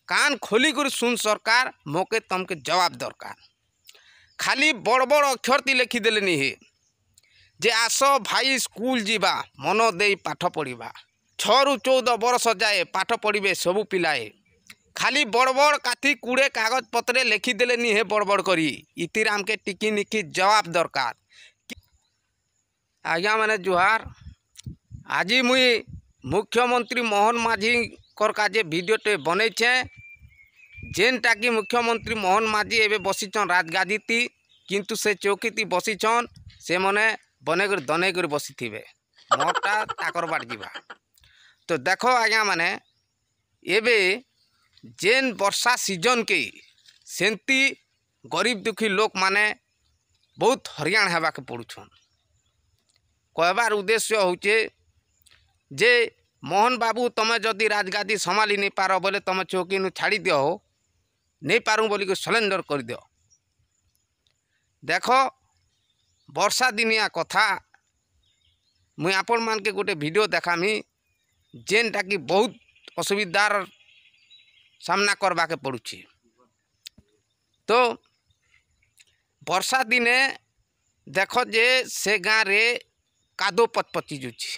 कान खोली कर सुन सरकार मोके तुमके जवाब दरकार। खाली बड़ बड़ अक्षर ती लिखिदेले नी हे जे आस भाई स्कूल जीवा मन दे पाठ पढ़ा 6 ରୁ 14 बरस जाए पाठ पढ़े सबू पिलाए। खाली बड़ बड़ काथी कूड़े कागज पत्रे लिखिदेले नी हे बड़ बड़ करी इतिर आमके टिकी निकी जवाब दरकार। आज्ञा माने जुहार। आज मुई मुख्यमंत्री मोहन माझी कर काजे भिडियोटे बनईचे जेनटा कि मुख्यमंत्री मोहन माझी एवं बसीचन राजगादी ती किंतु से चौकी ती बसीचन से मने बनेकर दने कर बसी थे मोटा ताकर बाट जीवा। तो देखो आज्ञा माने एबे जेन वर्षा सीजन के सेंती गरीब दुखी लोक माने बहुत हरियाण हेबा के पड़ुछन। कहबार उद्देश्य होचे जे मोहन बाबू तमे जदि राजगादी संभाली नहीं पार बोले तुम चौकी नु छाड़ी दियो हो नहीं पारूँ बोली को सरेंडर कर दियो। देखो वर्षा दिनिया कथा मुई आपण मान के गोटे वीडियो देखामी जेनटा कि बहुत असुविधार सामना करबा के पड़ुछि। तो वर्षा दिने देखो जे से गाँव रे कादो पचपची जुछि।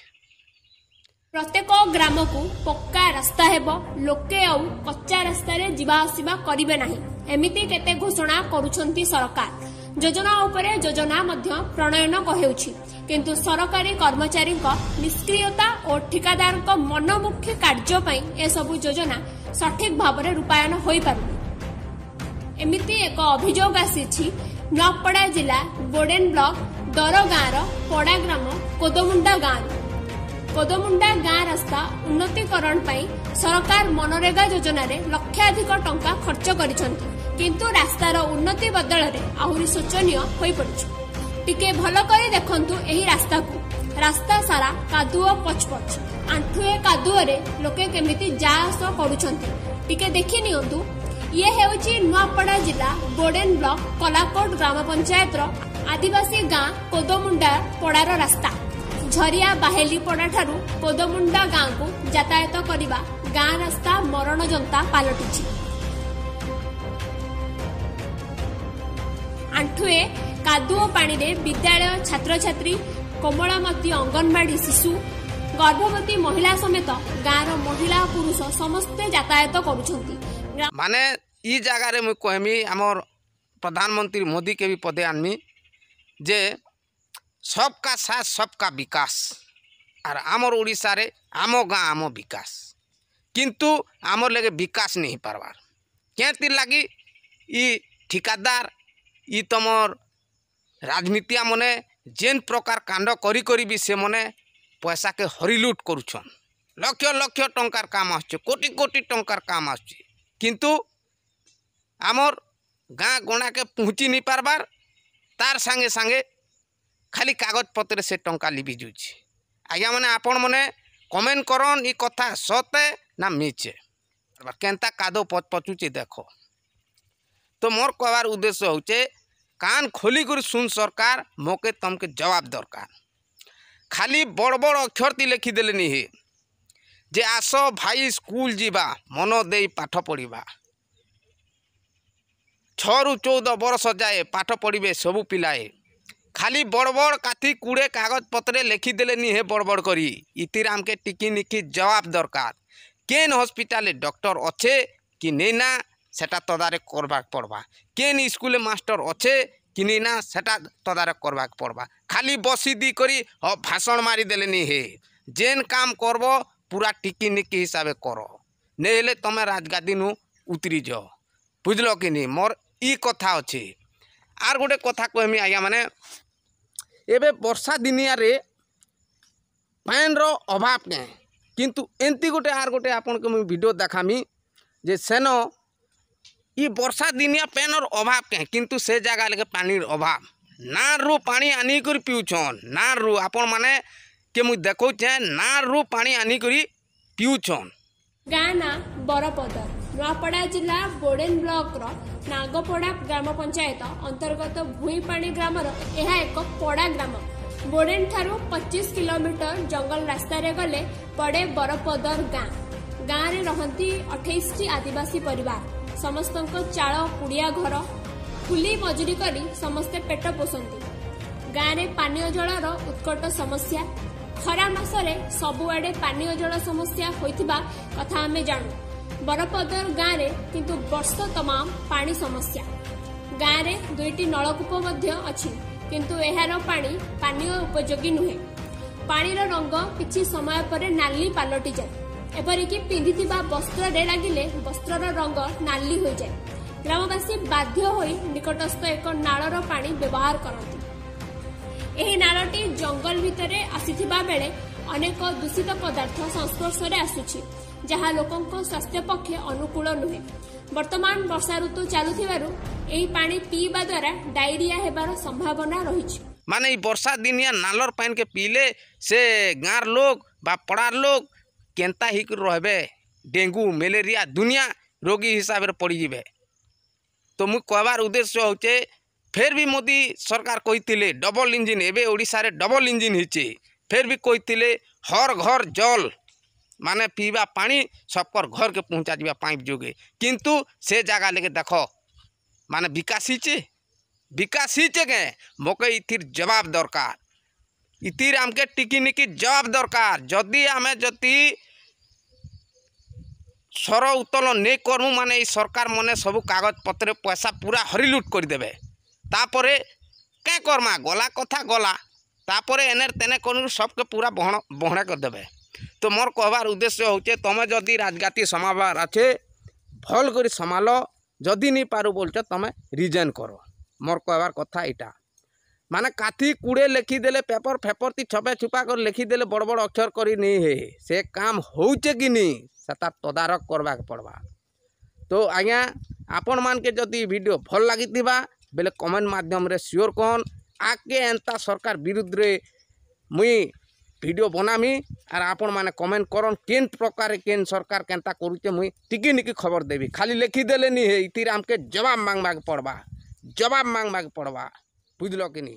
प्रत्येक ग्राम को पक्का रास्ता हेबो लोके आउ कच्चा रास्ता रे जीवा आसीबा करिवे नाही एमिति केते घोषणा करूछंती सरकार। योजना उपरे योजना मध्य प्रणयन कहेउछि किंतु सरकारी कर्मचारी निष्क्रियता और ठिकादार मनमुखी कार्य पई ए सबु योजना सठिक भाव में रूपायन होई पारुनी। एमिति एक अभियोग आसीछि नपड़ा जिला बोडेन ब्लॉक दर गाँव पड़ा ग्राम कोदमुंडा गाँव कोदमुंडा गाँ रास्ता उन्नतीकरण पाई सरकार मनरेगा योजना रे लक्षाधिक टंका खर्च करिसंती किंतु रास्तार उन्नति बदल रे आहुरी शोचनीय होई पड़ुछ। टिके भल करी देखंतु एही रास्ता को रास्ता सारा कादुओ पचपच आंठुए कादुओ रे लोके केमिति जा आस करूछंती टिके देखि नियंतु। ये हेउची नुआपड़ा जिला बोडेन ब्लॉक कलाकोट ग्राम पंचायत रो आदिवासी गाँ कोदमुंडा पड़ार रास्ता। झरिया बाहेली पड़ा ठारू कोदमुंडा गाँ को यातायात करिबा गाँ रास्ता मरण जनता पालटिछि। आंठुए कादुओ पानी रे विद्यालय छात्र छात्री कोमलामती अंगनवाड़ी शिशु गर्भवती महिला समेत गाँव महिला पुरुष समस्ते यातायात करुछंती। माने ई जगह रे मु कहमी हमर प्रधानमंत्री मोदी के भी पदे आनमी जे सबका साथ सबका विकास और आमर ओडिशा रे आमो गाँ आमो विकास किंतु आमर लगे विकास नहीं पारबार क्या लगी ई ठिकादार ई तमर राजनीतिया मने जेन प्रकार कांड करी करी भी से मने पैसा के हरिलुट करुछन। लक्ष लक्ष टंकार काम आछे कोटी कोटी टंकार काम आछे किंतु आमर गाँ गणा के पहुँची नहीं पारबार तार संगे संगे खाली कागज पत्र से टंका लिबि जुछि। आज्ञा माने आपण मने कमेंट करन ई कथा सते ना मिचे केनता कादो पचुचे देखो। तो मोर कहवार उद्देश्य होचे कान खोली कर सुन सरकार मोके तुमके जवाब दरकार। खाली बड़ बड़ अक्षर ती लिखिदेले नी हे जे आस भाई स्कूल जीवा मन दे पाठ पढ़ा 6 ରୁ 14 बरस जाए पाठ पढ़े सबू पिलाए। खाली बड़ बड़ काथी कूड़े कागज पत्रे लिखिदेले नी हे बड़ बड़ करी इतिर आमके टिकी निकी जवाब दरकार। केन हॉस्पिटल डॉक्टर अच्छे कि नहीं ना सेटा तदारक करबाक पड़बा केन स्कूल मास्टर अच्छे कि नहीं ना सेटा तदारक करबाक पड़बा। खाली बसी दी करी भाषण मारी देले नी हे जेन काम करब पूरा टिकी निकी हिसाब करो नहीं हेले तमे राजगादी नु उतरी जाओ बुझलो कि नहीं। मोर ई कथा अच्छे आर गोटे कथा कहमी आज्ञा माने एबे वर्षा दिनिया रे पान रो अभाव के किंतु एंती गोटे आर गोटे आपन के मुई वीडियो देखामी जे सेनो ई वर्षा दिनिया पेन और अभाव के किंतु से जगह लगे पानी अभाव नार रू पानी आनी कर पिउछन नार रू आपन माने के मुई देखौ छे नार रू पानी आनी करी पिउछन। गाना बरपदर नुआपड़ा जिला बोडेन ब्लॉक रो नागपड़ा ग्राम पंचायत अंतर्गत भूईपाणी ग्राम यह एक पड़ा ग्राम। बोडेन ठारू 25 किलोमीटर जंगल रास्ता रे गले पड़े बरपदर गाँ। ଗାଁରେ ରହନ୍ତି 28ଟି ଆଦିବାସୀ ପରିବାର। ସମସ୍ତଙ୍କ ଚାଳ କୁଡ଼ିଆ ଘର, କୁଲି ମଜୁରୀ କରି ସମସ୍ତେ ପେଟ ପୋଷନ୍ତି। ଗାଁରେ ପାନୀୟ ଜଳର ଉତ୍କଟ ସମସ୍ୟା। ଖରା ମାସରେ ସବୁଆଡେ ପାନୀୟ ଜଳ ସମସ୍ୟା ହୋଇଥିବା କଥା ଆମେ ଜାଣୁ। ବରପଦର ଗାଁରେ କିନ୍ତୁ ବର୍ଷ ତମାମ ପାଣି ସମସ୍ୟା। ଗାଁରେ 2ଟି ନଳକୂପ ମଧ୍ୟ ଅଛି, କିନ୍ତୁ ଏହାର ପାଣି ପାନୀୟ ଉପଯୋଗୀ ନୁହେଁ। ପାଣିର ରଙ୍ଗ କିଛି ସମୟ ପରେ ନାଲି ପାଲଟିଯାଏ। ଏପରିକି ପିନ୍ଧିଥିବା ବସ୍ତ୍ରରେ ଲାଗିଲେ ବସ୍ତ୍ରର ରଙ୍ଗ ନାଲି ହୋଇଯାଏ। ଗ୍ରାମବାସୀ ବାଧ୍ୟ ହୋଇ ନିକଟସ୍ଥ ଏକ ନାଳର ପାଣି ବ୍ୟବହାର କରନ୍ତି। ଏହି ନାଳଟି ଜଙ୍ଗଲ ଭିତରେ ଆସିଥିବା ବେଳେ ଅନେକ ଦୂଷିତ ପଦାର୍ଥ ସଂସ୍ପର୍ଶରେ ଆସୁଛି, ଯାହା ଲୋକଙ୍କ ସ୍ୱାସ୍ଥ୍ୟ ପକ୍ଷେ ଅନୁକୂଳ ନୁହେଁ। ବର୍ତ୍ତମାନ ବର୍ଷା ଋତୁ ଚାଲୁଥିବାରୁ ଏହି ପାଣି ପିଇବା ଦ୍ୱାରା ଡାଇରିଆ ହେବାର ସମ୍ଭାବନା ରହିଛି। ମାନେ এই ବର୍ଷା ଦିନିଆ ନାଲର ପାଣିକେ ପିଇଲେ ସେ ଗାଁର ଲୋକ ବା ପଡ଼ାର ଲୋକ କେନ୍ତା ହେଇକି ରହିବେ, ଡେଙ୍ଗୁ ମ୍ୟାଲେରିଆ ଦୁନିଆ ରୋଗୀ ହିସାବରେ ପଡ଼ିଯିବେ। ତ ମୁଁ କହିବାର ଉଦ୍ଦେଶ୍ୟ ହଉଛେ ଫେର୍ ବି ମୋଦି ସରକାର କହିଥିଲେ ଡବଲ ଇଞ୍ଜିନ୍, ଏବେ ଓଡ଼ିଶାରେ ଡବଲ ଇଞ୍ଜିନ୍ ହେଇଛେ। ଫେର୍ ବି କହିଥିଲେ ହର ଘର ଜଲ, ମାନେ ପିଇବା ପାଣି ସବକର ଘରକେ ପହଞ୍ଚା ଯିବା ପାଇପ୍ ଯୋগে। କିନ୍ତୁ ସେ ଜାଗା ଲେକେ ଦେଖ ମାନେ ବିକାଶ ହେଇଛେ କେ মোকে ইতির জবাব দরকার। ইতির আমকে টিকিনিকি জবাব দরকার। যদি আমি সর উত্তোলন নেই করমু মানে এই সরকার মনে সবু কাগজপত্রে পয়সা পুরা হরিলুট করিদেবে। তাপরে কে করমা গলা কথা গলা, তাপরে এনের তেনে করু সবকে পুরা বহনা করিদেবে। তো মোর কহবার উদ্দেশ্য হচ্ছে তুমি যদি রাজগাতি সমাবার আছে ভাল করে সমাল, যদি নি পারু বলছ তুমি রিজেন কর। মোর কহবার কথা এটা মানে কাঠি কুড়ে লেখিদেলে পেপর ফেপর তি ছপে ছুপা করে লেখিদেলে বড় বড় অক্ষর করে নি হে সে কাম হচ্ছে কি নি সে তার তদারক করবা পড়বা। তো আজ্ঞা আপন মানকে যদি ভিডিও ভাল লাগিথিবা বেলে কমেন্ট মাধ্যমে সিওর কহন। আগে এন্তা সরকার বিরুদ্ধে মুই ভিডিও বনামি আর আপন মানে কমেন্ট করন কেন প্রকারে কেন সরকার কেনতা করুছে মুই টিকি নিকি খবর দেবি। খালি লেখিদেলে নি হে ইতির আমকে জবাব মাংবাকে পড়বা, জবাব মাংবাকে পড়বা, বুঝল কি নি।